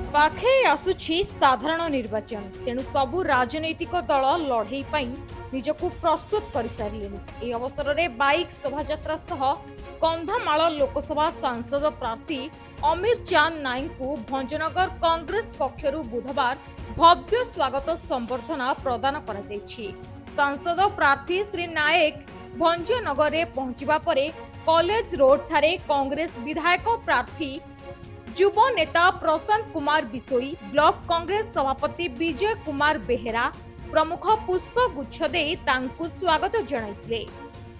पाखे आसुछि साधारण निर्वाचन तेणु सबु राजनैतिक दल लड़ई पाई निजकु प्रस्तुत कर सारे। अवसर में बाइक शोभायात्रा सह कंधमाल लोकसभा सांसद प्रार्थी अमीर चांद नाइक को भंजनगर कांग्रेस पक्षरु बुधवार भव्य स्वागत संबर्धना प्रदान करा जायछि। सांसद प्रार्थी श्री नायक भंजनगर में पहुंचवा परे कॉलेज रोड ठारे कांग्रेस विधायक प्रार्थी युव नेता प्रशांत कुमार बिसोई, ब्लॉक कांग्रेस सभापति विजय कुमार बेहेरा प्रमुख पुष्पगुच्छ देई तांकु स्वागत जणाइथिले।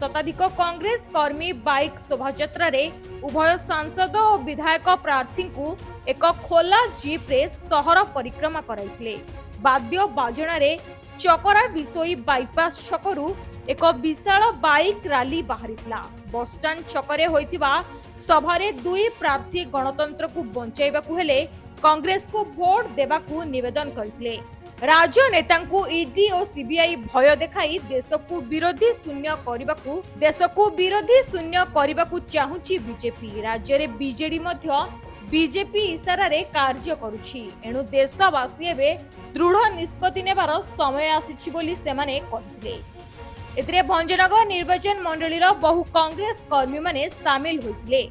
शताधिक कांग्रेस कर्मी बाइक शोभायात्रा रे उभय सांसद और विधायक प्रार्थी को एक खोला जीप रे शहर परिक्रमा कराइथिले। वाद्य बाजणा रे चकरा बिसोई बाईपास छकरू एक विशाल बाइक रैली बाहरितला। बसस्टाण्ड छकरे होइतिबा सभारे दुई प्रार्थी गणतंत्र को बंचाइबाकू हेले कांग्रेस को भोट देबाकू निवेदन करथिले। राजनेता को ईडी और सीबीआई भय देखाई देश को विरोधी शून्य करबाकू चाहुची बीजेपी। राज्य रे बीजेडी मध्य बीजेपी इशारा रे कार्य करुछि। एणु देशवासी एबे दृढ़ निष्पत्ति नेबार समय आसिछि बोली सेमाने कहिथिले। एथिरे भंजनगर निर्वाचन मंडली बहु कांग्रेस कर्मी माने सामिल होइथिले।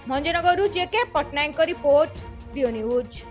भंजनगरु जेके पटनायक रिपोर्ट, प्रियो न्यूज।